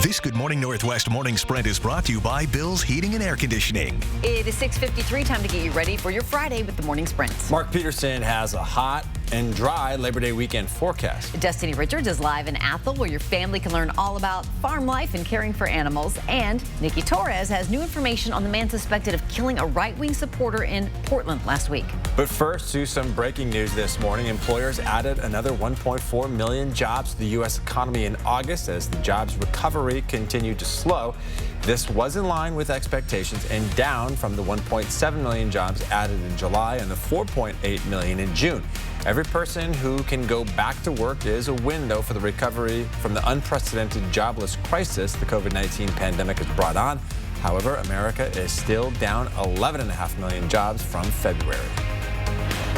This Good Morning Northwest morning sprint is brought to you by Bill's Heating and Air Conditioning. It is 6:53, time to get you ready for your Friday with the morning sprint. Mark Peterson has a hot and dry Labor Day weekend forecast. Destiny Richards is live in Athol, where your family can learn all about farm life and caring for animals. And Nikki Torres has new information on the man suspected of killing a right-wing supporter in Portland last week. But first, to some breaking news this morning. Employers added another 1.4 million jobs to the U.S. economy in August as the jobs recovery continued to slow. This was in line with expectations and down from the 1.7 million jobs added in July and the 4.8 million in June. Every person who can go back to work is a win, though, for the recovery from the unprecedented jobless crisis the COVID-19 pandemic has brought on. However, America is still down 11.5 million jobs from February.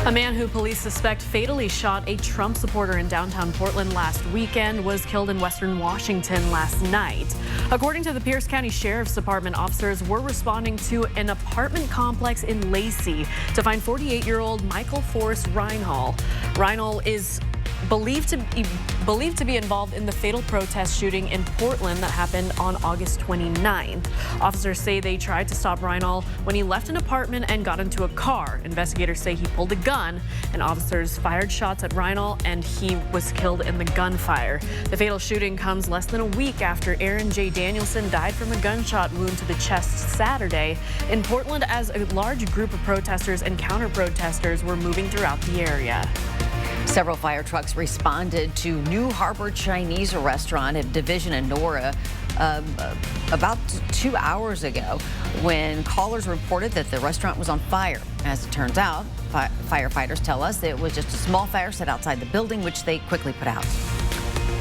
A man who police suspect fatally shot a Trump supporter in downtown Portland last weekend was killed in western Washington last night. According to the Pierce County Sheriff's Department, officers were responding to an apartment complex in Lacey to find 48-year-old Michael Forrest Reinhold. Reinhold is believed to be involved in the fatal protest shooting in Portland that happened on August 29th. Officers say they tried to stop Reinhold when he left an apartment and got into a car. Investigators say he pulled a gun, and officers fired shots at Reinhold, and he was killed in the gunfire. The fatal shooting comes less than a week after Aaron J. Danielson died from a gunshot wound to the chest Saturday in Portland, as a large group of protesters and counter-protesters were moving throughout the area. Several fire trucks responded to New Harbor Chinese restaurant at Division and Nora about 2 hours ago when callers reported that the restaurant was on fire. As it turns out, firefighters tell us it was just a small fire set outside the building, which they quickly put out.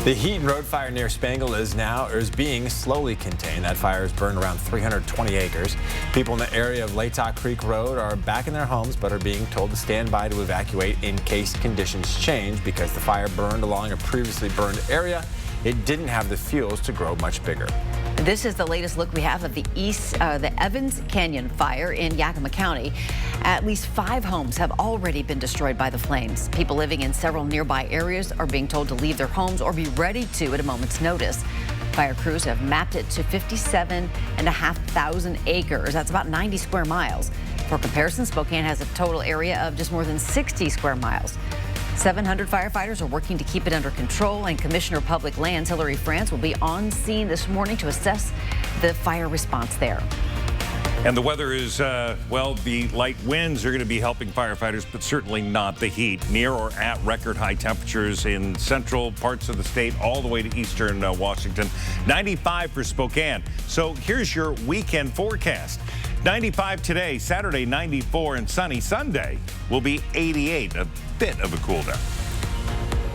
The Heat and Road fire near Spangle is being slowly contained. That fire has burned around 320 acres. People in the area of Latah Creek Road are back in their homes, but are being told to stand by to evacuate in case conditions change because the fire burned along a previously burned area. It didn't have the fuels to grow much bigger. This is the latest look we have of the Evans Canyon fire in Yakima County. At least 5 homes have already been destroyed by the flames. People living in several nearby areas are being told to leave their homes or be ready to at a moment's notice. Fire crews have mapped it to 57,500 acres. That's about 90 square miles. For comparison, Spokane has a total area of just more than 60 square miles. 700 firefighters are working to keep it under control, and Commissioner of Public Lands Hillary France will be on scene this morning to assess the fire response there. And the weather is, well, the light winds are going to be helping firefighters, but certainly not the heat. Near or at record high temperatures in central parts of the state, all the way to eastern Washington. 95 for Spokane. So here's your weekend forecast. 95 today, Saturday 94 and sunny. Sunday will be 88, a bit of a cool down.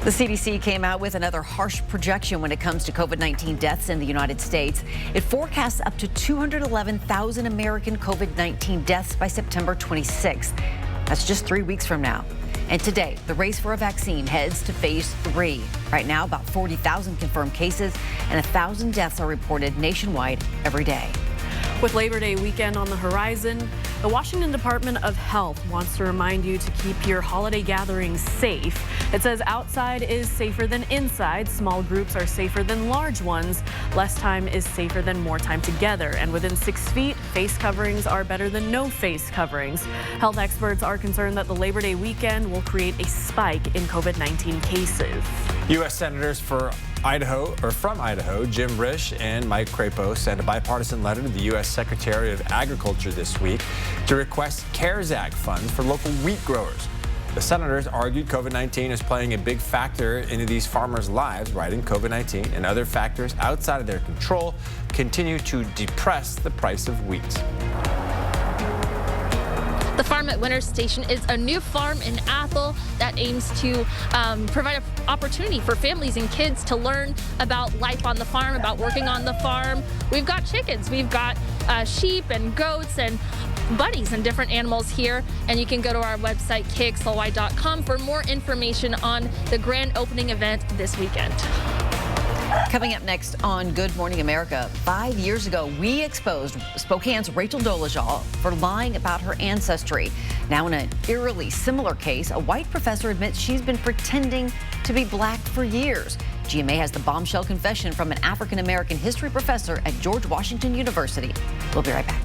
The CDC came out with another harsh projection when it comes to COVID-19 deaths in the United States. It forecasts up to 211,000 American COVID-19 deaths by September 26th. That's just 3 weeks from now. And today, the race for a vaccine heads to phase 3. Right now, about 40,000 confirmed cases and 1,000 deaths are reported nationwide every day. With Labor Day weekend on the horizon, the Washington Department of Health wants to remind you to keep your holiday gatherings safe. It says outside is safer than inside, small groups are safer than large ones, less time is safer than more time together, and within 6 feet, face coverings are better than no face coverings. Health experts are concerned that the Labor Day weekend will create a spike in COVID-19 cases. U.S. Senators from Idaho, Jim Risch and Mike Crapo sent a bipartisan letter to the U.S. Secretary of Agriculture this week to request CARES Act funds for local wheat growers. The senators argued COVID-19 is playing a big factor into these farmers' lives, writing COVID-19 and other factors outside of their control continue to depress the price of wheat. The Farm at Winter Station is a new farm in Athol that aims to provide an opportunity for families and kids to learn about life on the farm, about working on the farm. We've got chickens, we've got sheep and goats and buddies and different animals here, and you can go to our website kxly.com for more information on the grand opening event this weekend. Coming up next on Good Morning America, 5 years ago, we exposed Spokane's Rachel Dolezal for lying about her ancestry. Now in an eerily similar case, a white professor admits she's been pretending to be black for years. GMA has the bombshell confession from an African-American history professor at George Washington University. We'll be right back.